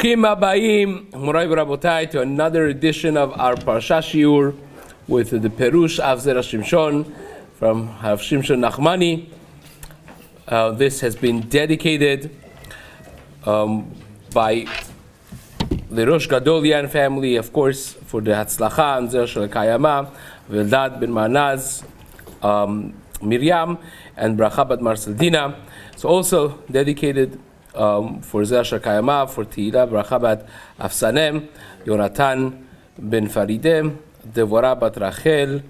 Bruchim Abayim, Morai V'Rabotai, to another edition of our Parashat Shiur with the Perush of Zera Shimshon from Rav Shimshon Nachmani. This has been dedicated by the Rosh Gadolian family, of course, for the Hatzlacha and Zera Shel Kayama, Veldad ben Manaz, Miriam, and Bracha bat Marceldina. So also dedicated for Zera Shel Kayama, for Tehila, Bracha bat Afsanem, Yonatan ben Faridem, Devorah bat Rachel,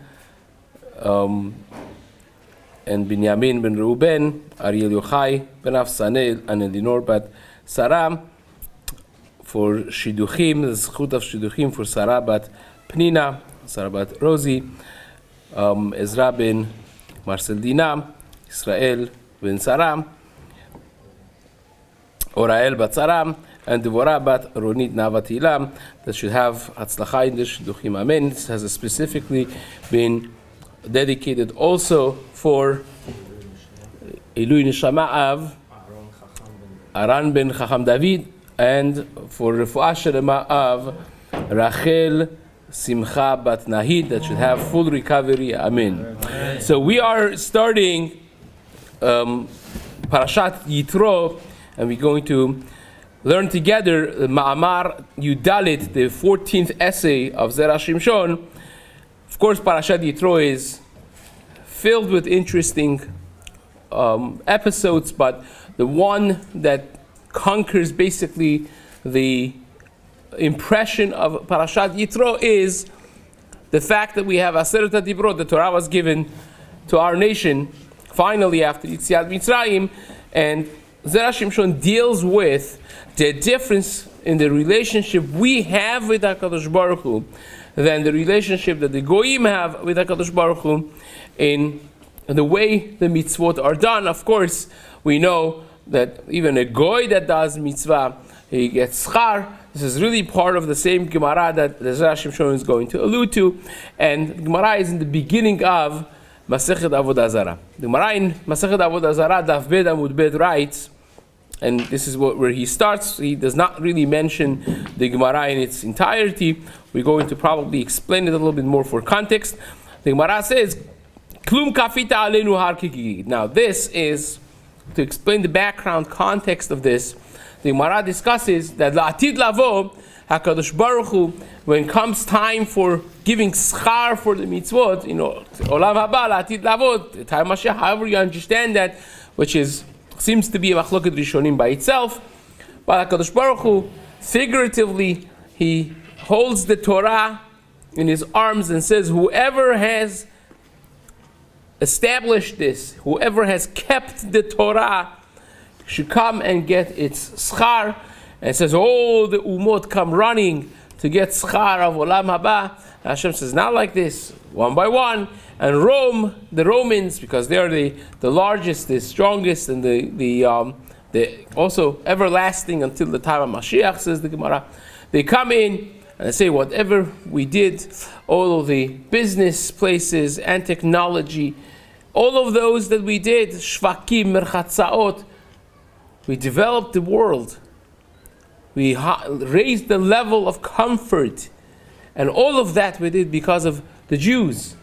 and Binyamin ben Reuben, Ariel Yochai ben Afsanel, and Elinor bat Sarah, for Shidduchim, the Zchut of Shidduchim, for Sarah bat Pnina, Sarah bat Rosie, Ezra ben Marceldina, Israel ben Sarah, Orael bat Sarah, and Devorah bat Ronit Navatilam, that should have Hatzlacha in the Shidduchim. Amen. This has specifically been dedicated also for Elui Neshama of Aran ben Chacham David, and for Refuah Shelema of Rachel Simcha bat Nahid, that should have full recovery. Amen. So we are starting Parashat Yitro, and we're going to learn together Ma'amar Yudalit, the 14th essay of Zera Shimshon. Of course, Parashat Yitro is filled with interesting episodes, but the one that conquers basically the impression of Parashat Yitro is the fact that we have Aseret HaDibrot. The Torah was given to our nation finally after Yitziat Mitzrayim, and Zera Shimshon deals with the difference in the relationship we have with HaKadosh Baruch Hu than the relationship that the Goyim have with HaKadosh Baruch Hu in the way the mitzvot are done. Of course, we know that even a Goy that does mitzvah, he gets schar. This is really part of the same Gemara that the Zera Shimshon is going to allude to, and the Gemara is in the beginning of Masechet Avodah Zarah. The Gemara in Masechet Avodah Zarah, Daf Bed Amud Bed, writes, and this is where he starts. He does not really mention the Gemara in its entirety. We're going to probably explain it a little bit more for context. The Gemara says, Klum kafita aleinu har kigigit. Now this is to explain the background context of this. The Gemara discusses that la'atid lavo, HaKadosh Baruch Hu, when comes time for giving schar for the mitzvot, olam haba la'atid lavo, the time Mashiach, however you understand that, which seems to be a machloket rishonim by itself, but HaKadosh Baruch Hu, figuratively, he holds the Torah in his arms and says, whoever has established this, whoever has kept the Torah, should come and get its schar. And it says, all the umot come running to get schar of olam haba. And Hashem says, not like this, one by one. And Rome, the Romans, because they are the largest, the strongest, and the also everlasting until the time of Mashiach, says the Gemara. They come in and they say, whatever we did, all of the business places and technology, all of those that we did, shvakim, merchatzaot, we developed the world. We raised the level of comfort. And all of that we did because of the Jews,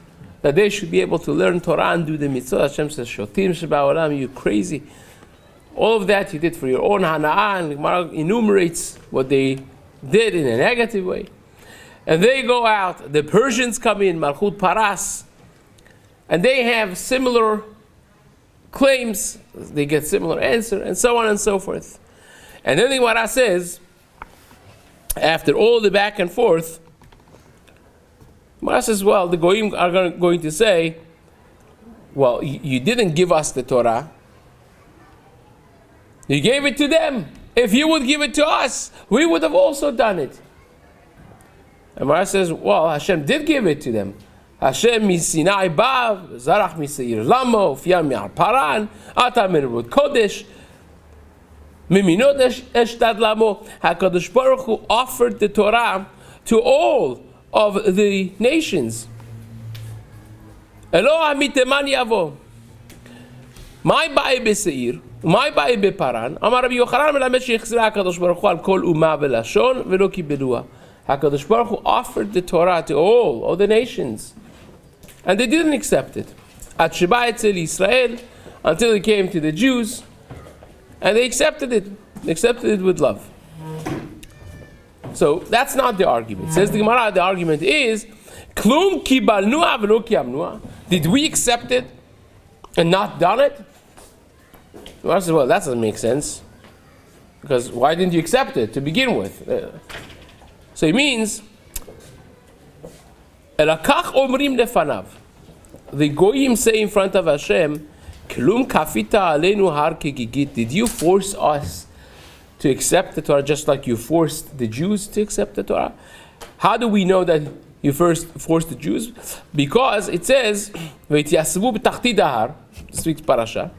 that they should be able to learn Torah and do the mitzvah. Hashem says, Shotim Sheba'olam, you crazy. All of that you did for your own hana'ah, and the Gemara enumerates what they did in a negative way. And they go out, the Persians come in, Malchut Paras, and they have similar claims, they get similar answer, and so on and so forth. And then the Gemara says, after all the back and forth, Gemara says, well, the Goyim are going to say, well, you didn't give us the Torah. You gave it to them. If you would give it to us, we would have also done it. And Gemara says, well, Hashem did give it to them. Hashem misinai bav, zarach miseir lamo, fiam mi'ar paran, ata mervut kodesh, miminot eshtad lamo. HaKadosh Baruch Hu offered the Torah to all of the nations. Elo hamiteman yavo. My ba'i b'seir, My ba'i beparan. Amar Rabbi Yochanan melamed shechzira HaKadosh Baruch Hu al kol umah velashon velo kibeluha. HaKadosh Baruch Hu offered the Torah to all the nations, and they didn't accept it. At sheba etzel Yisrael, until it came to the Jews, and they accepted it. They accepted it with love. So that's not the argument. Says the Gemara, the argument is, Klum kibalnua velo kiamnua. Did we accept it and not done it? The Gemara says, well, that doesn't make sense. Because why didn't you accept it to begin with? So it means, Elakach omrim lefanav. The goyim say in front of Hashem, Klum kafita aleinu har kegigit. Did you force us to accept the Torah just like you forced the Jews to accept the Torah? How do we know that you first forced the Jews? Because it says, V'yityasavu b'tachti dahar, this week's parasha.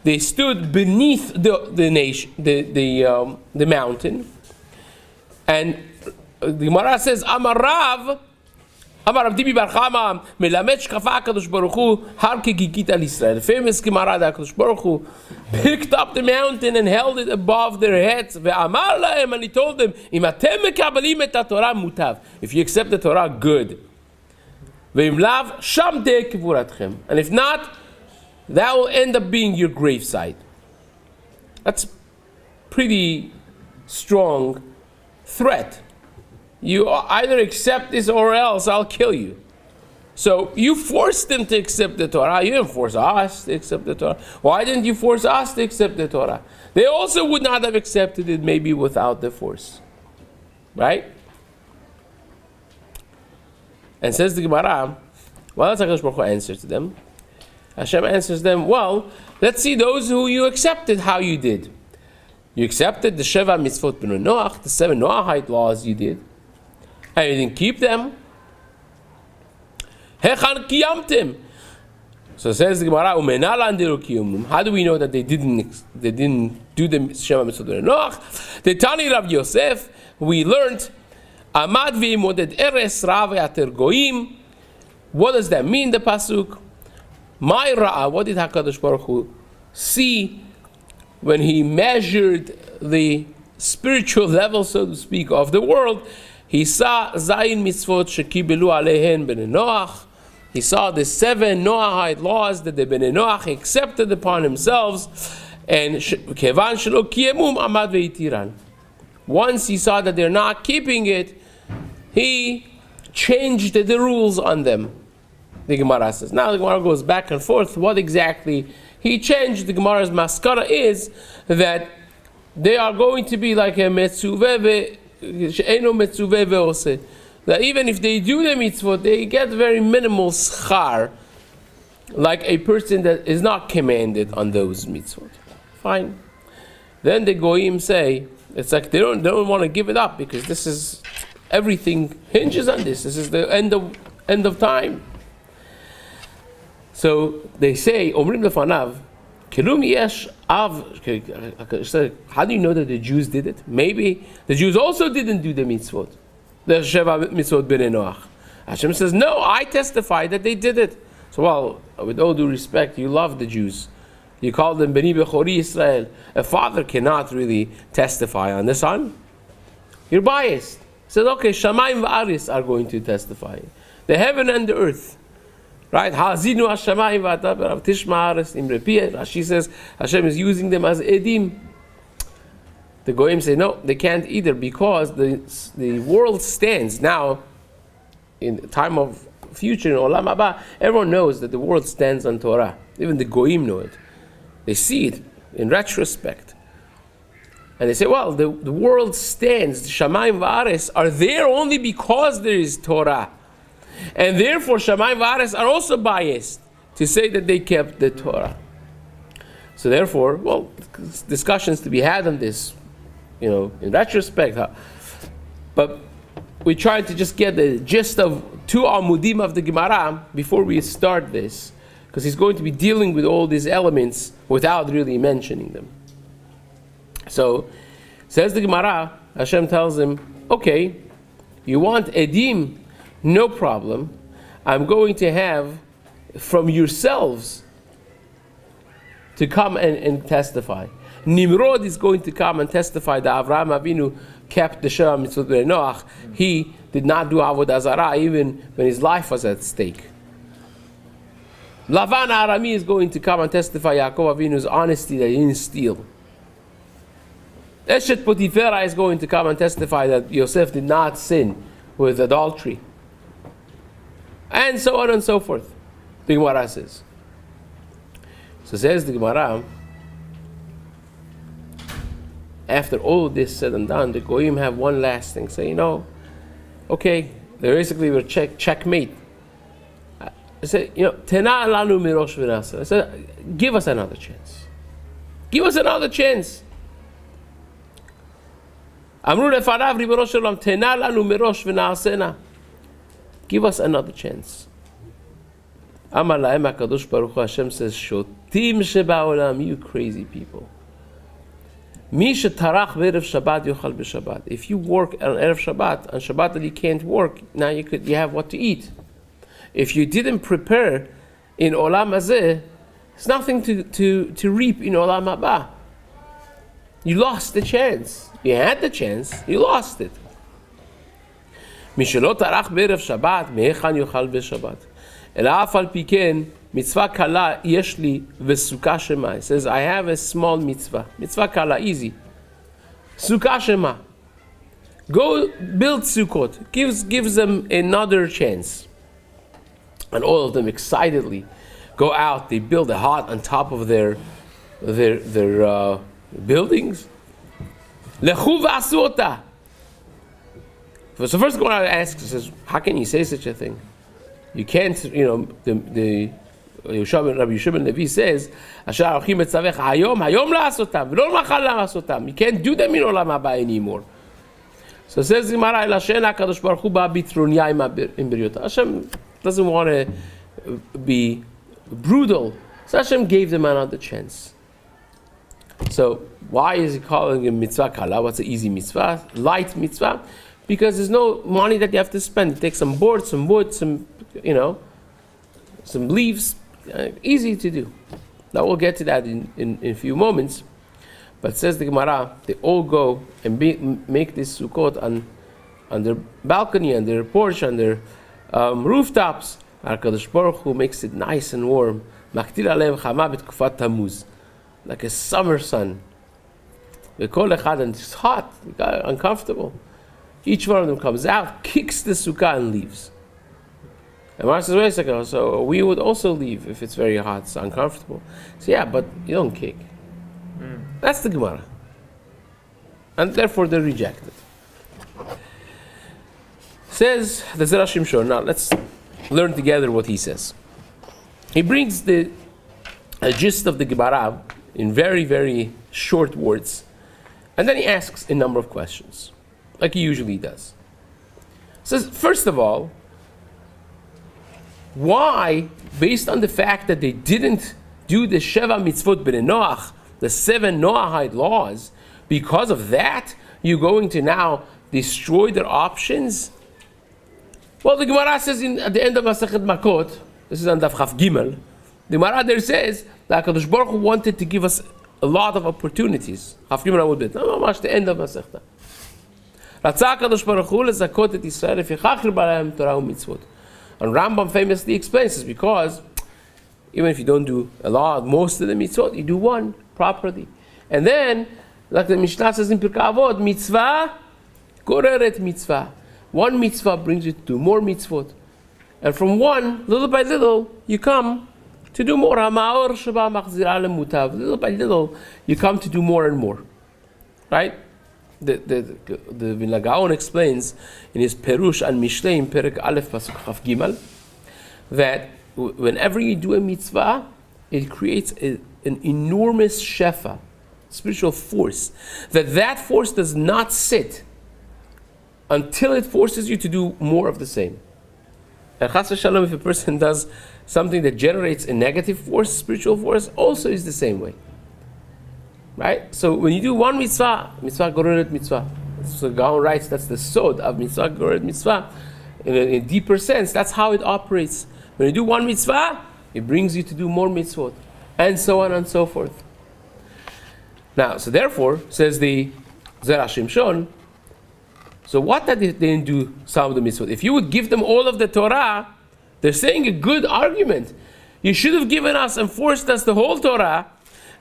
They stood beneath the nation, the mountain, and the Gemara says, Amar Rav Dibi Bar Chama melamed shkafa HaKadosh Baruch Hu har kegigit al Yisrael. The famous Gemara that HaKadosh Baruch Hu picked up the mountain and held it above their heads. Ve'amar lahem, and he told them, Im atem mekabalim et haTorah mutav. If you accept the Torah, good. Ve'im lav sham teh kevuratchem. And if not, that will end up being your gravesite. That's pretty strong threat. You either accept this or else I'll kill you. So you forced them to accept the Torah. You didn't force us to accept the Torah. Why didn't you force us to accept the Torah? They also would not have accepted it maybe without the force. Right? And says the Gemara, well, that's HaKadosh Baruch Hu answers to them. Hashem answers them, well, let's see those who you accepted how you did. You accepted the Sheva Mitzvot B'nai Noach, the 7 Noahite laws you did, and you didn't keep them. Hechan kiyamtim. So says the Gemara, how do we know that they didn't do the Sheva Mitzvot B'nai Noach? The Tani Rav Yosef, we learned, Amad v'imoded eres rav ater goyim. What does that mean, the pasuk? My Ra'ah, what did HaKadosh Baruch Hu see when he measured the spiritual level, so to speak, of the world? He saw Zayin mitzvot shekibelu alehen b'nei Noach. He saw the 7 Noahite laws that the b'nei Noach accepted upon themselves, and kevan shelo kiyemum amad ve'itiran. Once he saw that they're not keeping it, he changed the rules on them. The Gemara says. Now the Gemara goes back and forth. What exactly he changed? The Gemara's maskara is that they are going to be like a metzuveh she'eno metzuveh ve'oseh. That even if they do the mitzvot, they get very minimal schar, like a person that is not commanded on those mitzvot. Fine. Then the goyim say it's like they don't want to give it up because this is everything hinges on this. This is the end of time. So they say, Omrim lefanav, Kelum yesh av. How do you know that the Jews did it? Maybe the Jews also didn't do the mitzvot, the Sheva mitzvot b'nei Noach. Hashem says, no, I testify that they did it. So, well, with all due respect, you love the Jews. You call them Beni Bechori Israel. A father cannot really testify on the son. You're biased. He says, okay, Shamayim v'aris are going to testify. The heaven and the earth. Right? Ha'azinu hashamayim v'ata tishma haaretz imre piyeh. Rashi says Hashem is using them as edim. The goyim say no, they can't either because the world stands now. In the time of future in Olam Haba, everyone knows that the world stands on Torah. Even the goyim know it. They see it in retrospect, and they say, well, the world stands. The shamayim v'aretz are there only because there is Torah. And therefore, Shamayim v'aretz are also biased to say that they kept the Torah. So therefore, well, discussions to be had on this, in retrospect. But we tried to just get the gist of 2 amudim of the Gemara before we start this, because he's going to be dealing with all these elements without really mentioning them. So, says the Gemara, Hashem tells him, okay, you want edim? No problem. I'm going to have from yourselves to come and testify. Nimrod is going to come and testify that Avraham Avinu kept the Sheva Mitzvot B'nei Noach. He did not do Avodah Zarah even when his life was at stake. Lavan Arami is going to come and testify Yaakov Avinu's honesty that he didn't steal. Eshet Potifera is going to come and testify that Yosef did not sin with adultery. And so on and so forth. The Gemara says. So says the Gemara, after all of this said and done, the Goyim have one last thing. Say, okay, they basically were checkmate. I said, Tena lanu mirosh v'nasa. I said, give us another chance. Give us another chance. Amru lefanav ribono shel olam, tena lanu mirosh v'nasena. Give us another chance. Amar lahem HaKadosh Baruch Hu, Hashem says, shotim sheba'olam, you crazy people. Mi shetarach b'erev Shabbat yochal b'Shabbat. If you work on Erev Shabbat, on Shabbat that you can't work, now you have what to eat. If you didn't prepare in Olam Hazeh, there's nothing to reap in Olam Haba. You lost the chance. You had the chance, you lost it. Mi shelo tarach b'erev Shabbat, me'echan yochal b'Shabbat. אלא אף על פי כן, מצווה קלה יש לי וסוכה שמה. It says, I have a small mitzvah. מצווה קלה, easy. סוכה שמה. Go build sukkot. Gives them another chance. And all of them excitedly go out. They build a hut on top of their buildings. לכו ועשו אותה. So first Gemara asks, says, how can you say such a thing? You can't, the Rabbi Yeshua Levi says, "Asher achim etzavecha hayom la'asotam, v'lo machal la'asotam." You can't do them in olam haba anymore. So says the Gemara, "Ela she'ena HaKadosh Baruch Hu ba bitrunya im beriota." Hashem doesn't want to be brutal, so Hashem gave them another chance. So why is he calling it mitzvah kala? What's an easy mitzvah? Light mitzvah? Because there's no money that you have to spend. You take some board, some wood, some leaves, easy to do. Now we'll get to that in a few moments. But says the Gemara, they all go and make this sukkot on their balcony, on their porch, on their rooftops. HaKadosh Baruch Hu makes it nice and warm. Maktir aleim chama b'tkufat Tammuz, like a summer sun. V'kol echad, and it's hot, uncomfortable. Each one of them comes out, kicks the sukkah, and leaves. And Mar says, wait a second, so we would also leave if it's very hot, it's uncomfortable. So yeah, but you don't kick. That's the Gemara. And therefore they reject it. Says the Zera Shimshon. Now let's learn together what he says. He brings the gist of the Gemara in very, very short words. And then he asks a number of questions, like he usually does. Says, first of all, why, based on the fact that they didn't do the Sheva Mitzvot B'nei Noach, the 7 Noahide laws, because of that, you're going to now destroy their options? Well, the Gemara says at the end of Masechet Makot, this is on Daf Chaf Gimel, the Gemara there says that HaKadosh Baruch Hu wanted to give us a lot of opportunities. Chaf Gimel Amud Bet, not much the end of Masechta. Ratzah HaKadosh Baruch Hu lezakot et Yisrael lefichach hirba lahem Torah u'mitzvot. And Rambam famously explains this because even if you don't do a lot, most of the mitzvot, you do one properly. And then, like the Mishnah says in Pirkei Avot, mitzvah goreret mitzvah. One mitzvah brings you to do more mitzvot. And from one, little by little, you come to do more. Ha'ma'or sheba machzira lemutav. Little by little, you come to do more and more. Right? The Vilna Gaon explains in his Perush and Mishlei in Perek Aleph Pasuk Chaf Gimel that whenever you do a mitzvah, it creates an enormous shefa, spiritual force. That force does not sit until it forces you to do more of the same. And Chas v'Shalom, if a person does something that generates a negative force, spiritual force, also is the same way. Right? So when you do one mitzvah goreret mitzvah. So Gaon writes that's the sod of mitzvah goreret mitzvah. In a deeper sense, that's how it operates. When you do one mitzvah, it brings you to do more mitzvot. and so on and so forth. Now, so therefore, says the Zera Shimshon, so what that they didn't do some of the mitzvot? If you would give them all of the Torah, they're saying a good argument. You should have given us and forced us the whole Torah,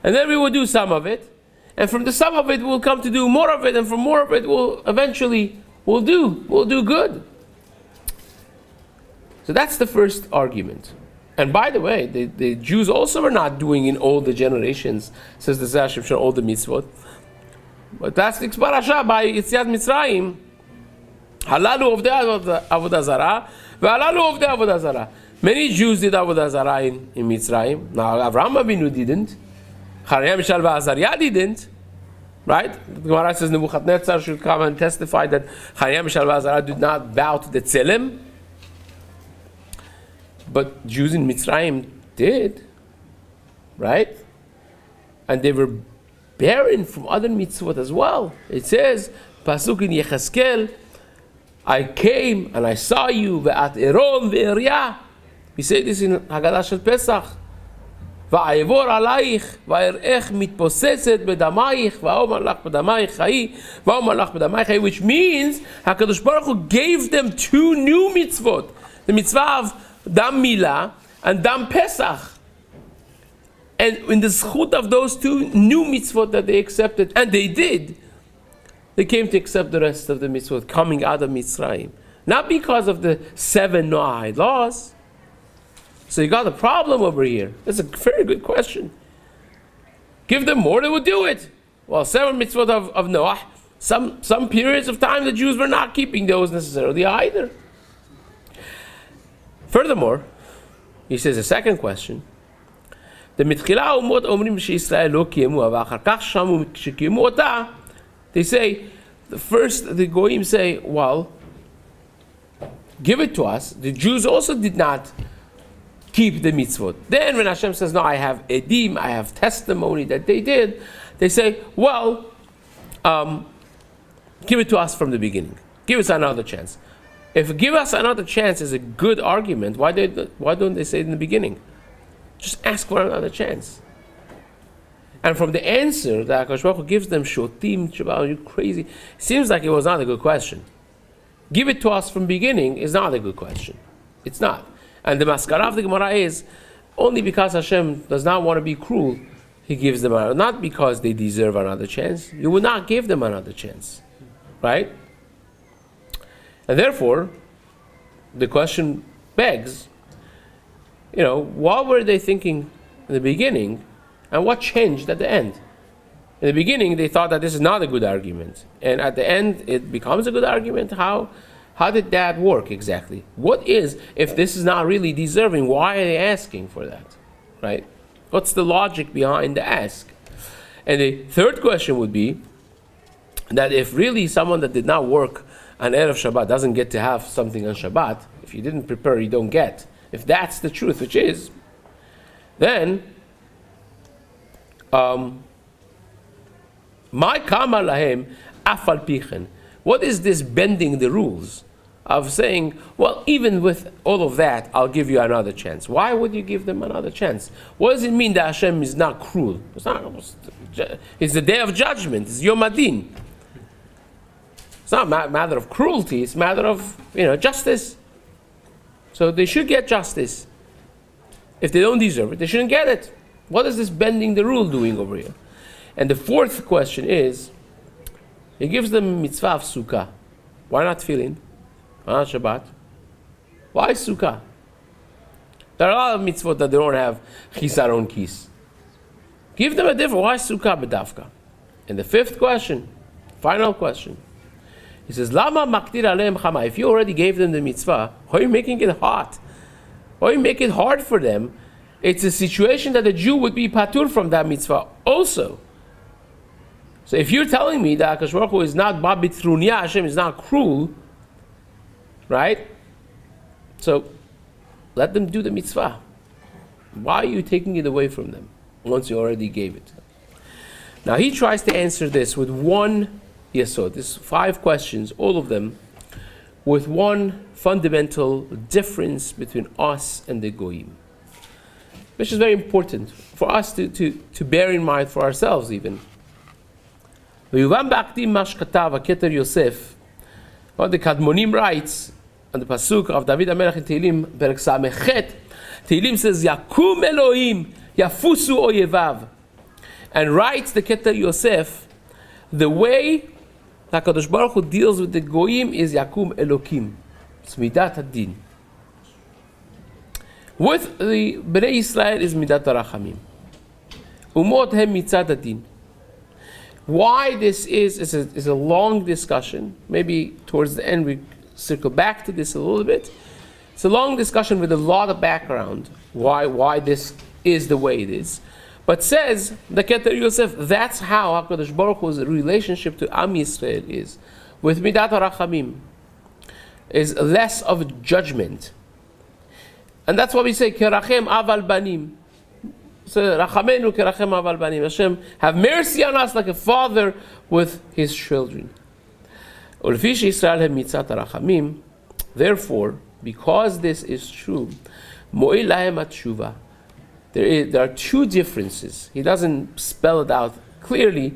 and then we would do some of it. And from the some of it, we'll come to do more of it, and from more of it, we'll do good. So that's the first argument. And by the way, the Jews also are not doing in all the generations, says the Zera Shimshon, all the mitzvot. But that's the Parashat by Yitziat Mitzrayim. Halalu of the Avodah Zarah, v'halalu of the Avodah Zarah. Many Jews did Avodah Zarah in Mitzrayim. Now Avraham Avinu didn't. Chananya, Mishael, v'Azariah didn't. Right? The Gemara says Nebuchadnezzar should come and testify that Chananya, Mishael, v'Azariah did not bow to the Tzelem. But Jews in Mitzrayim did. Right? And they were barren from other mitzvot as well. It says, Pasuk in Yecheskel, I came and I saw you, ve'at eron ve'eryah. We say this in Haggadah Shel Pesach. Va'ayevor alayich, va'erech mitposeset bedamayich, va'omar lach bedamayich chayi, va'omar lach bedamayich chayi, which means HaKadosh Baruch Hu gave them two new mitzvot. The mitzvah of Dam Milah and Dam Pesach. And in the zchut of those two new mitzvot that they accepted, and they did, they came to accept the rest of the mitzvot coming out of Mitzrayim. Not because of the 7 Noahide laws. So you got a problem over here. That's a very good question. Give them more, they would do it. Well, 7 mitzvot of Noah, some periods of time the Jews were not keeping those necessarily either. Furthermore, he says a second question. The mitchila umot omrim sheYisrael lo kiemu v'achar kach shamu shekiemu ota. They say, the Goyim say, well, give it to us. The Jews also did not keep the mitzvot. Then when Hashem says, no, I have edim, I have testimony that they did, they say, well, give it to us from the beginning. Give us another chance. If give us another chance is a good argument, why don't they say it in the beginning? Just ask for another chance. And from the answer that HaKadosh Baruch Hu gives them, shotim, are you crazy? Seems like it was not a good question. Give it to us from beginning is not a good question. It's not. And the maskara of the Gemara is, only because Hashem does not want to be cruel, He gives them another, not because they deserve another chance. You would not give them another chance. Right? And therefore, the question begs, what were they thinking in the beginning, and what changed at the end? In the beginning, they thought that this is not a good argument, and at the end, it becomes a good argument. How did that work exactly? What is, if this is not really deserving, why are they asking for that? Right? What's the logic behind the ask? And the third question would be that if really someone that did not work on Erev Shabbat doesn't get to have something on Shabbat, if you didn't prepare, you don't get. If that's the truth, which is, then my kama lahem afal pichen. What is this bending the rules of saying, well, even with all of that, I'll give you another chance? Why would you give them another chance? What does it mean that Hashem is not cruel? It's the day of judgment. It's Yom Adin. It's not a matter of cruelty. It's a matter of justice. So they should get justice. If they don't deserve it, they shouldn't get it. What is this bending the rule doing over here? And the fourth question is, he gives them mitzvah of sukkah. Why not tefillin? Why not Shabbat? Why sukkah? There are a lot of mitzvot that they don't have chisaron kis. Give them a different. Why sukkah bedavka? And the fifth question, final question. He says, Lama maktir aleim chama. If you already gave them the mitzvah, why are you making it hot? Why are you making it hard for them? It's a situation that a Jew would be patur from that mitzvah also. So if you're telling me that HaKadosh Baruch Hu is not babit trunya, Hashem is not cruel, right? So let them do the mitzvah. Why are you taking it away from them once you already gave it? Now he tries to answer this with one yesod. There's 5 questions, all of them, with one fundamental difference between us and the goyim. which is very important for us to bear in mind for ourselves even. ויובן בהקדים מה שכתב הכתר יוסף. The Kadmonim writes on the pasuk of David HaMelech in Tehillim, Perek Samechet, Tehillim says, Yakum Elohim, Yafusu Oyevav. And writes the Keter Yosef, the way HaKadosh Baruch Hu deals with the Goyim is Yakum Elokim. It's Midat Hadin. With the Bnei Israel is Midat HaRachamim. Umot Hem Mitzad Hadin. Why this is a long discussion. Maybe towards the end we circle back to this a little bit. It's a long discussion with a lot of background. Why this is the way it is. But says the Keter Yosef, that's how HaKadosh Baruch Hu's relationship to Am Yisrael is. With Midat HaRachamim is less of judgment. And that's why we say, Kerachem Aval Banim. So, Rachamenu Kerachem Aval Banim. Hashem, have mercy on us like a father with his children. Ulfi Yisrael hem mitzat harachamim. Therefore, because this is true, Mo'il lahem hatshuva. There are two differences. He doesn't spell it out clearly,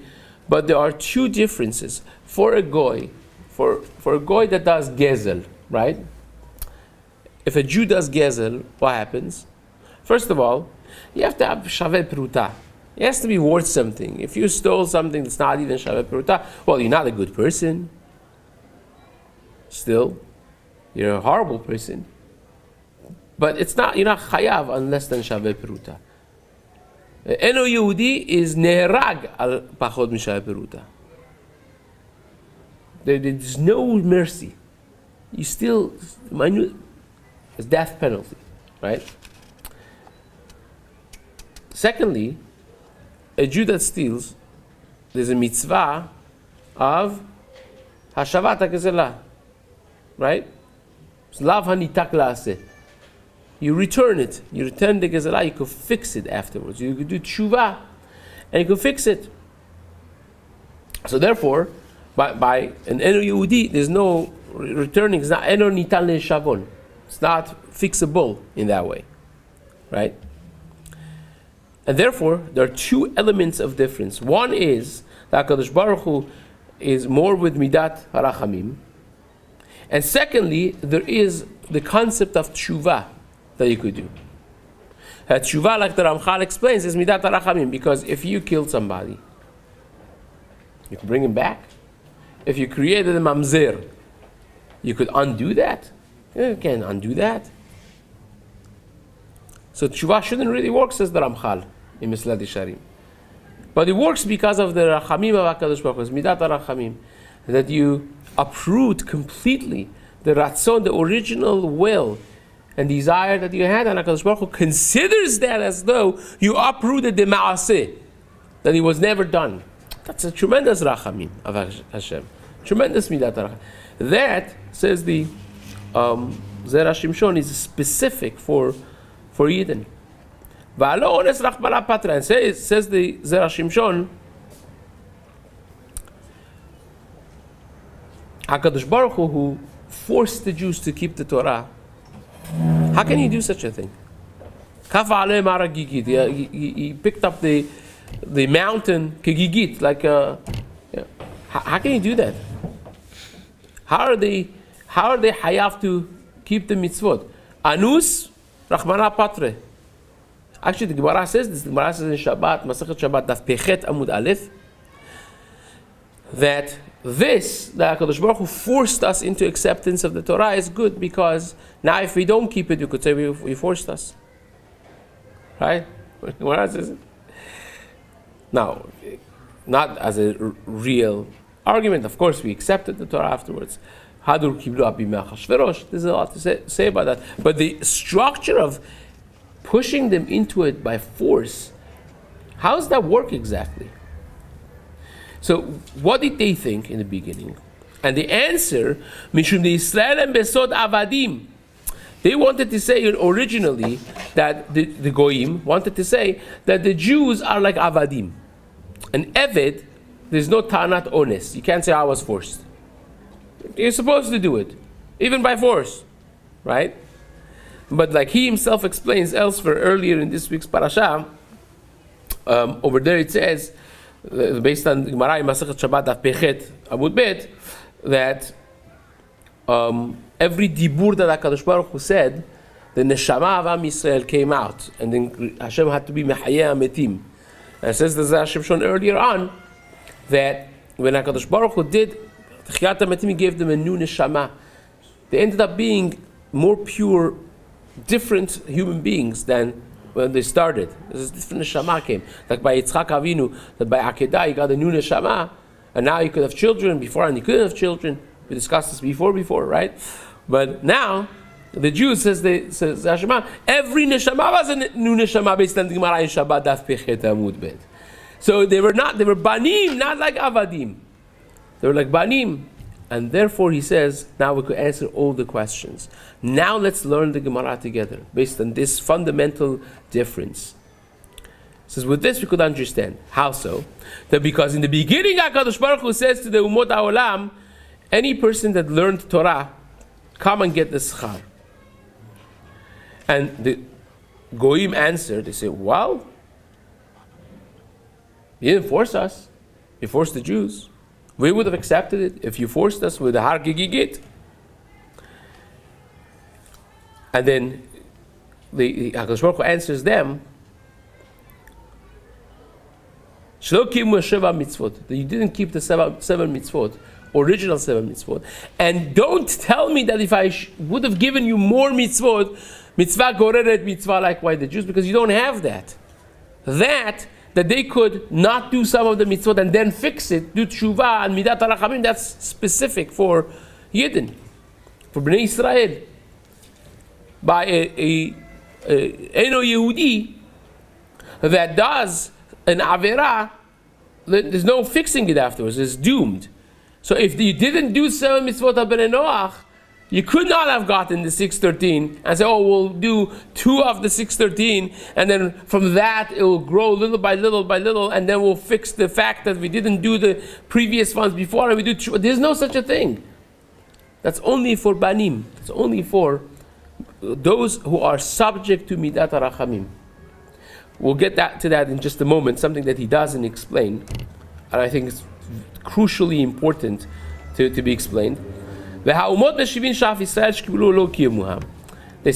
but there are two differences for a goy, for a goy that does gezel, right? If a Jew does gezel, what happens? First of all, you have to have shaveh pruta. It has to be worth something. If you stole something that's not even shaveh pruta, well, you're not a good person. Still, you're a horrible person. But you're not chayav unless than shaveh pruta. Eno Yehudi is neherag al pachod mishaveh pruta. There's no mercy. You still, it's death penalty, right? Secondly, a Jew that steals, there's a mitzvah of hashavat hagezela, right? Lav hanitak laaseh. You return it. You return the gezela. You could fix it afterwards. You could do tshuva, and you could fix it. So therefore, by an eno Yehudi, there's no returning. It's not eno nitan le'shavon. It's not fixable in that way, right? And therefore, there are two elements of difference. One is that HaKadosh Baruch Hu is more with Midat HaRachamim. And secondly, there is the concept of tshuva that you could do. Tshuva, like the Ramchal explains, is Midat HaRachamim, because if you killed somebody, you can bring him back. If you created a mamzer, you could undo that. You can undo that. So tshuva shouldn't really work, says the Ramchal in Mislad Yesharim. But it works because of the Rachamim of HaKadosh Baruch Hu, Midat HaRachamim, that you uproot completely the Ratzon, the original will and desire that you had, and HaKadosh Baruch Hu considers that as though you uprooted the Ma'aseh, that it was never done. That's a tremendous Rachamim of Hashem. Tremendous Midat HaRachamim. That, says the Zera Shimshon, is specific for Yidden. And says the Zera Shimshon, HaKadosh Baruch Hu, who forced the Jews to keep the Torah, how can he do such a thing? He picked up the mountain kegigit, like how can he do that? How are they hayav to keep the mitzvot? Anus Rachmana Patre. Actually, the Gemara says this. The Gemara says in Shabbat, Masechet Shabbat, Daf Pechet Amud Aleph, that HaKadosh Baruch Hu forced us into acceptance of the Torah is good, because now if we don't keep it, you could say we forced us. Right? The Gemara says it. Now, not as a real argument. Of course, we accepted the Torah afterwards. Hadur kiblu abimei Achashverosh. There's a lot to say about that. But the structure of pushing them into it by force, how does that work exactly? So, what did they think in the beginning? And the answer, Mishum Yisrael and Besod Avadim. They wanted to say originally that the Goyim wanted to say that the Jews are like Avadim. An Eved, there's no Tanat Ones. You can't say I was forced. You're supposed to do it, even by force, right? But like he himself explains elsewhere earlier in this week's parasha, over there it says, based on Gemara in Masechet Shabbat Daf Pechet Amud Bet, that every dibur that HaKadosh Baruch Hu said, the neshama of Am Yisrael came out, and then Hashem had to be mechayeh hametim. And it says the Zera Shimshon earlier on that when HaKadosh Baruch Hu did Tchiyat hametim, he gave them a new neshama. They ended up being more pure, different human beings than when they started. This different neshama came. Like by Yitzchak Avinu, that by Akedah he got a new neshama, and now he could have children. Before, and he couldn't have children. We discussed this before, right? But now the Jews says Hashema, every neshama was a new neshama based on the Gemara in Shabbat Daf Pechet Amud Bet. So they were banim, not like avadim. They were like banim. And therefore he says, now we could answer all the questions. Now let's learn the Gemara together, based on this fundamental difference. He says, with this we could understand. How so? That because in the beginning HaKadosh Baruch Hu says to the Umot HaOlam, any person that learned Torah, come and get the schar. And the Goyim answered, they say, well, you didn't force us. You forced the Jews. We would have accepted it if you forced us with the har gigigit. And then the HaKadosh Baruch Hu answers them, Shelo kimu sheva mitzvot, that you didn't keep the seven mitzvot, original 7 mitzvot. And don't tell me that if I would have given you more mitzvot, mitzvah goreret mitzvah like why the Jews, because you don't have that. That they could not do some of the mitzvot and then fix it, do tshuva and midat harachamim, that's specific for Yidden, for Bnei Israel. By a Eno Yehudi that does an Avera, there's no fixing it afterwards, it's doomed. So if you didn't do 7 mitzvot of Bnei Noach, you could not have gotten the 613 and say, oh, we'll do 2 of the 613, and then from that it will grow little by little, and then we'll fix the fact that we didn't do the previous ones before, and we do. There's no such a thing. That's only for banim. It's only for those who are subject to midat harachamim. We'll get to that in just a moment. Something that he doesn't explain, and I think it's crucially important to be explained. They say,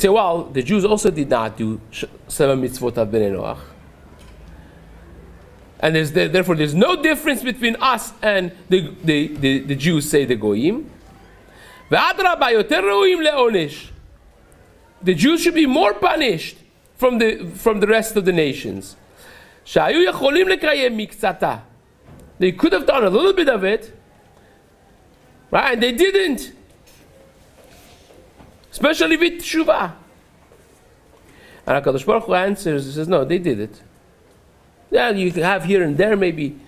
well, the Jews also did not do 7 mitzvot of Bnei Noach. And therefore there's no difference between us and the Jews, say the Goyim. The Jews should be more punished from the rest of the nations. They could have done a little bit of it, right? And they didn't. Especially with Teshuvah. And HaKadosh Baruch Hu answers, he says, no, they did it. Yeah, you have here and there maybe,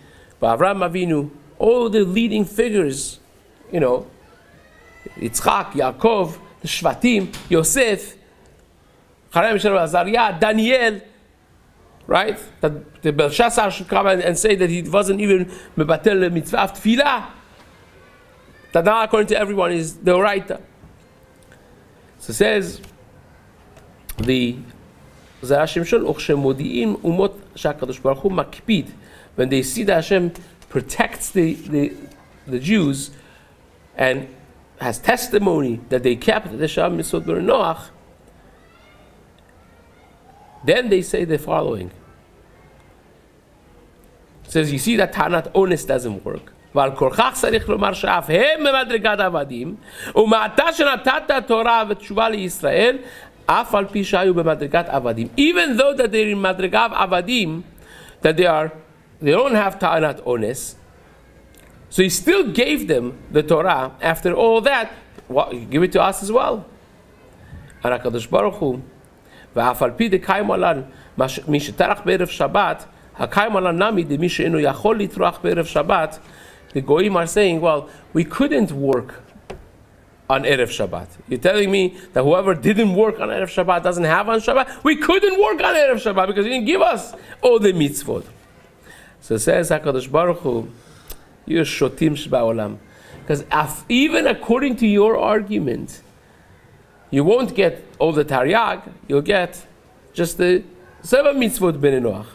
but Avraham Avinu, all the leading figures, Yitzchak, Yaakov, the Shvatim, Yosef, Charem Yisrael, Azariah, Daniel, right? That the Belshazzar should come and say that he wasn't even mebatel mitzvah of tefillah. That now, according to everyone, is the oraita. So it says the Zera Shimshon, Uchshemodi'im umot shakadosh baruch hu makpid. When they see that Hashem protects the Jews and has testimony that they kept the Sham Mitzvot Bnei Noach, then they say the following. It says, you see that Tanat Ones doesn't work. ועל כורכך צריך לומר שאף הם במדרגת עבדים, ומעתה שנתת תורה ותשובה לישראל, אף על פי שהיו במדרגת עבדים. Even though that they're in מדרגת עבדים, that they don't have Tanat Ones, so he still gave them the Torah. After all that, give it to us as well. And HaKadosh Baruch Hu, ואף על פי דקיים עלן, מי שטרח בערב שבת, הקיים עלן נמי דמי שאינו יכול לטרוח בערב שבת. The Goyim are saying, well, we couldn't work on Erev Shabbat. You're telling me that whoever didn't work on Erev Shabbat doesn't have on Shabbat? We couldn't work on Erev Shabbat because he didn't give us all the mitzvot. So it says HaKadosh Baruch Hu, you're shotim shba'olam. Because even according to your argument, you won't get all the Taryag, you'll get just the 7 mitzvot Bnei Noach.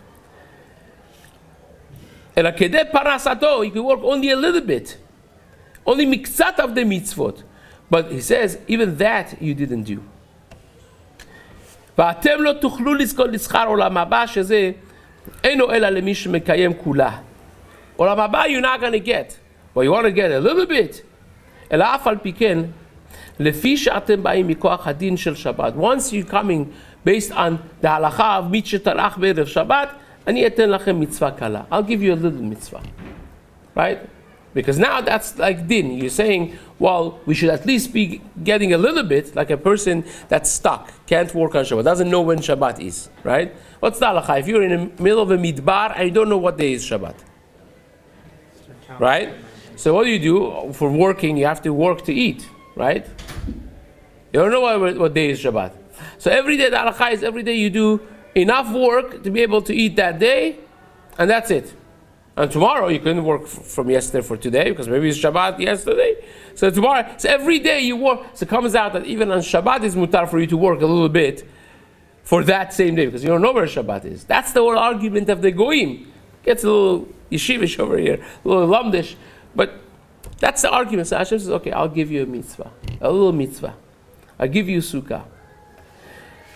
Ela kedeh parasato, you can work only a little bit. Only mikzat of the mitzvot. But he says, even that you didn't do. ואתם לא תוכלו לזכות לשכר עולם הבא, שזה אינו אלא למי שמקיים כולה. עולם הבא you're not going to get. But you want to get a little bit. אלא אף על פי כן, לפי שאתם באים מכוח הדין של שבת. Once you're coming based on the הלכה of מי שטרח בערב שבת, אני אתן לכם מצווה קלה. I'll give you a little mitzvah. Right? Because now that's like din. You're saying, well, we should at least be getting a little bit, like a person that's stuck, can't work on Shabbat, doesn't know when Shabbat is, right? What's the halacha? If you're in the middle of a midbar and you don't know what day is Shabbat, right? So what do? For working, you have to work to eat, right? You don't know what day is Shabbat. So every day, the halacha is every day you do enough work to be able to eat that day, and that's it. And tomorrow you couldn't work from yesterday for today because maybe it's Shabbat yesterday. So tomorrow, so every day you work. So it comes out that even on Shabbat it's mutar for you to work a little bit for that same day because you don't know where Shabbat is. That's the whole argument of the goyim. Gets a little yeshivish over here, a little lamdish, but that's the argument. So Hashem says, okay, I'll give you a mitzvah, a little mitzvah. I'll give you sukkah.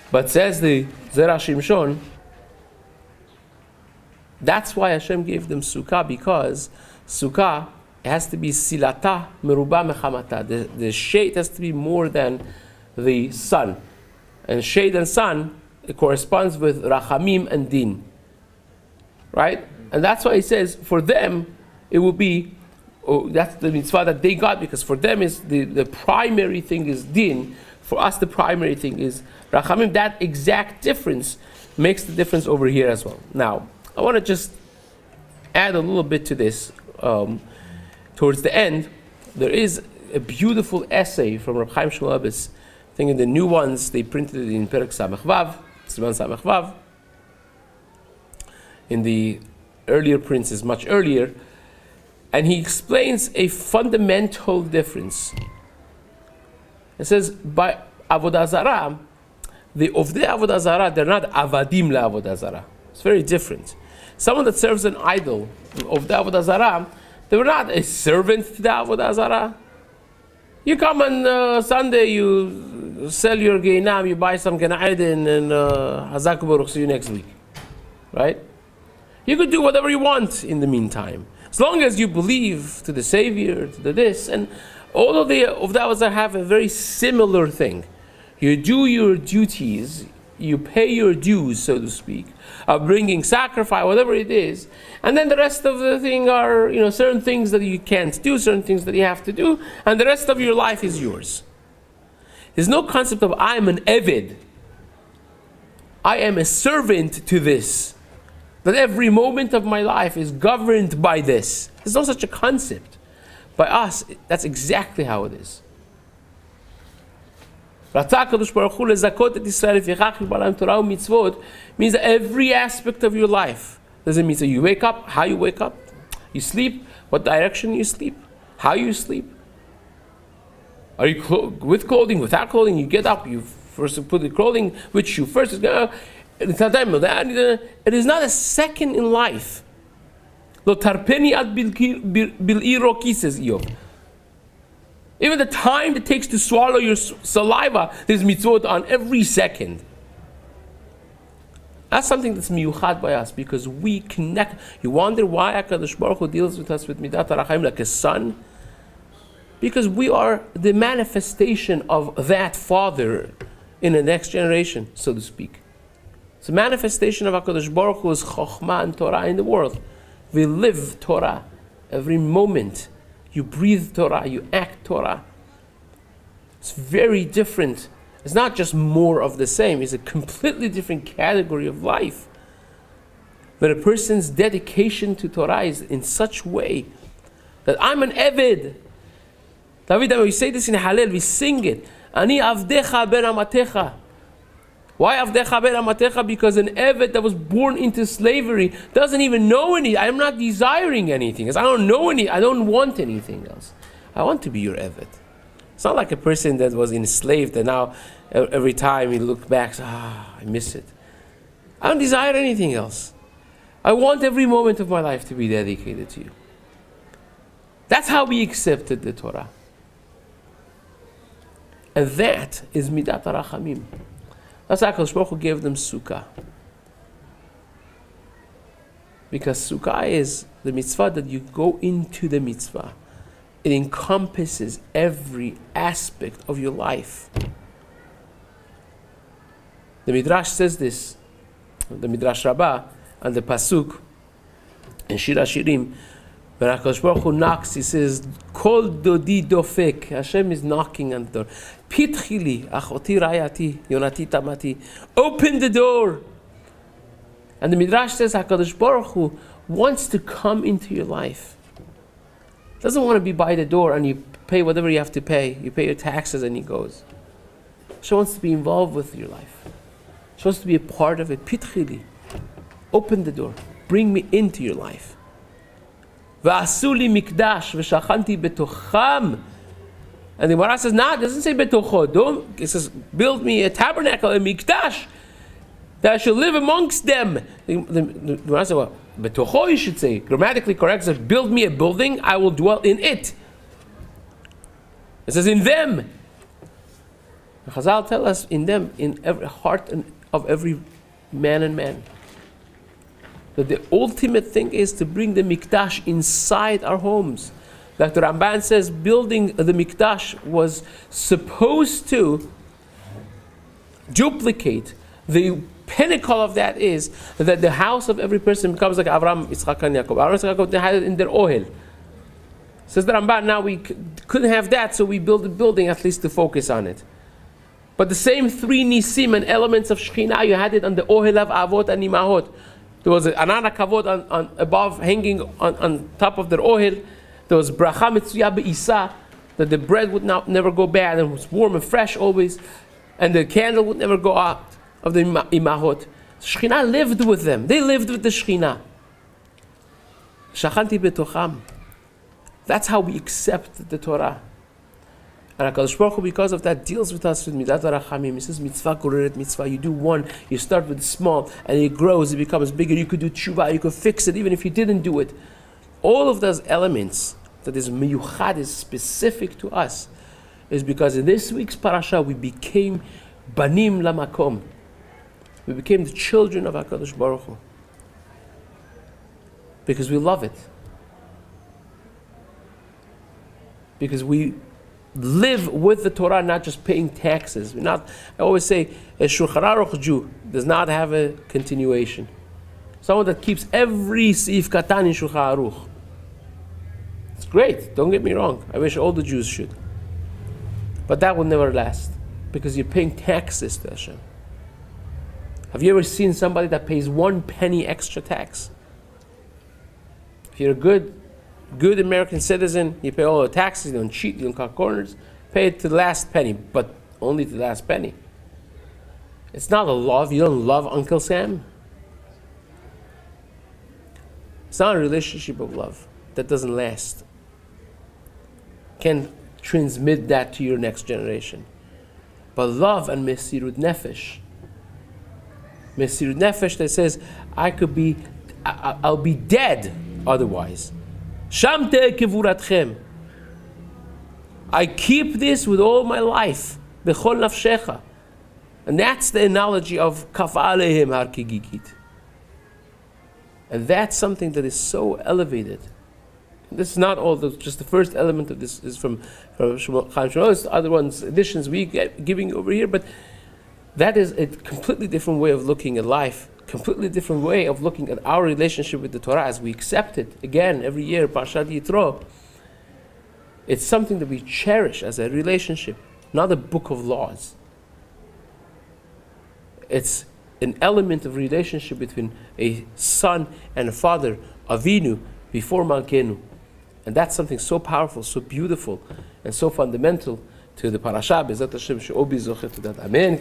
But says the Zera Shimshon, that's why Hashem gave them sukkah, because sukkah has to be silata meruba mechamata. The shade has to be more than the sun, and shade and sun, it corresponds with rachamim and din, right? And that's why he says for them it will be. That's the mitzvah that they got, because for them is the primary thing is din. For us, the primary thing is rachamim. That exact difference makes the difference over here as well. Now, I want to just add a little bit to this. Towards the end, there is a beautiful essay from Reb Chaim Shmuel Ebbes. I think in the new ones, they printed it in Perek Samech Vav, Siman Samech Vav. In the earlier prints is much earlier. And he explains a fundamental difference. It says, by Avodah Zarah, the Ovdei Avodah Zarah, they're not Avadim la Avodah Zarah. It's very different. Someone that serves an idol of the Avodah Zarah, they were not a servant to the Avodah Zarah. You come on Sunday, you sell your Geinam, you buy some Gan Eden, and Hazak Baruch, see you next week. Right? You could do whatever you want in the meantime. As long as you believe to the Savior, to the this, and all of the Avodah Zarah have a very similar thing. You do your duties, you pay your dues, so to speak, of bringing sacrifice, whatever it is, and then the rest of the thing are, certain things that you can't do, certain things that you have to do, and the rest of your life is yours. There's no concept of I am an eved. I am a servant to this. That every moment of my life is governed by this. There's no such a concept. By us, that's exactly how it is. Means that every aspect of your life. Does it mean that you wake up, how you wake up, you sleep, what direction you sleep, how you sleep? Are you with clothing, without clothing? You get up, you first put the clothing, which shoe first is going. It is not a second in life. Lo tarpeni ad bil'iro ki, says Eov. Even the time it takes to swallow your saliva, there's mitzvot on every second. That's something that's miyuchad by us, because we connect. You wonder why HaKadosh Baruch Hu deals with us with midat harachayim like a son? Because we are the manifestation of that Father in the next generation, so to speak. It's a manifestation of HaKadosh Baruch Hu's chokhmah and Torah in the world. We live Torah every moment. You breathe Torah, you act Torah. It's very different. It's not just more of the same. It's a completely different category of life. But a person's dedication to Torah is in such a way that I'm an Eved. David, we say this in Hallel, we sing it. Ani avdecha ben amatecha. Why avdecha ben amatecha? Because an Eved that was born into slavery doesn't even know anything. I'm not desiring anything. I don't know any. I don't want anything else. I want to be your Eved. It's not like a person that was enslaved and now every time he looked back, I miss it. I don't desire anything else. I want every moment of my life to be dedicated to you. That's how we accepted the Torah. And that is Midat HaRachamim. That's why HaKadosh Baruch Hu gave them Sukkah. Because Sukkah is the mitzvah that you go into the mitzvah. It encompasses every aspect of your life. The Midrash says this, the Midrash Rabbah, and the Pasuk, in Shir HaShirim, when HaKadosh Baruch Hu knocks, he says, Kol dodi dofek, Hashem is knocking on the door. Pitchili, achoti rayati, yonati tamati. Open the door. And the Midrash says HaKadosh Baruch Hu wants to come into your life. Doesn't want to be by the door and you pay whatever you have to pay. You pay your taxes and he goes. She wants to be involved with your life. She wants to be a part of it. Pitchili. Open the door. Bring me into your life. V'asuli mikdash v'shachanti betocham. And the Gemara says, it doesn't say betocho. It says, build me a tabernacle, a mikdash, that I shall live amongst them. The Gemara says, well, betocho you should say. Grammatically correct, says, build me a building, I will dwell in it. It says, in them. The Chazal tell us, in them, in every heart of every man and man. That the ultimate thing is to bring the mikdash inside our homes. Like the Ramban says, building the mikdash was supposed to duplicate. The pinnacle of that is that the house of every person becomes like Avraham, Yitzchak, and Yaakov. Avraham, Yitzchak, Yaakov, they had it in their ohel. Says the Ramban, now we couldn't have that, so we built a building at least to focus on it. But the same three nisim and elements of Shekhinah, you had it on the ohel of Avot and Imahot. There was an Anan HaKavod on above, hanging on top of their ohel. There was bracha mitzuyah be'isa, that the bread would never go bad and was warm and fresh always, and the candle would never go out of the imahot. Shekhinah lived with them. They lived with the Shekhinah. Shachanti betocham. That's how we accept the Torah. And HaKadosh Baruch Hu, because of that, deals with us with Midat HaRachamim. He says, mitzvah goreret mitzvah. You do one, you start with small, and it grows, it becomes bigger. You could do tshuva, you could fix it, even if you didn't do it. All of those elements that is miyuchad, is specific to us, is because in this week's parasha, we became banim lamakom. We became the children of HaKadosh Baruch Hu. Because we love it. Because we live with the Torah, not just paying taxes. I always say, a Shulchan Aruch Jew does not have a continuation. Someone that keeps every Seif Katan in Shulchan Aruch. It's great, don't get me wrong. I wish all the Jews should. But that will never last, because you're paying taxes to Hashem. Have you ever seen somebody that pays 1 penny extra tax? If you're a good American citizen, you pay all the taxes, you don't cheat, you don't cut corners, pay it to the last penny, but only to the last penny. It's not a love, you don't love Uncle Sam. It's not a relationship of love that doesn't last. Can't transmit that to your next generation. But love and mesirut nefesh. Mesirut nefesh that says, I'll be dead otherwise. Shamte kevuratchem. I keep this with all my life. Bechol nafshecha. And that's the analogy of kaf alehem har kigigit. And that's something that is so elevated. This is not all, just the first element of this is from Shimshon. Other ones, additions we get giving over here, but that is a completely different way of looking at life. Completely different way of looking at our relationship with the Torah as we accept it. Again, every year, Parashat Yitro. It's something that we cherish as a relationship, not a book of laws. It's an element of relationship between a son and a father, Avinu, before Malkenu. And that's something so powerful, so beautiful, and so fundamental to the Parashat. Bezat Hashem, she'obi zochet to that. Amen.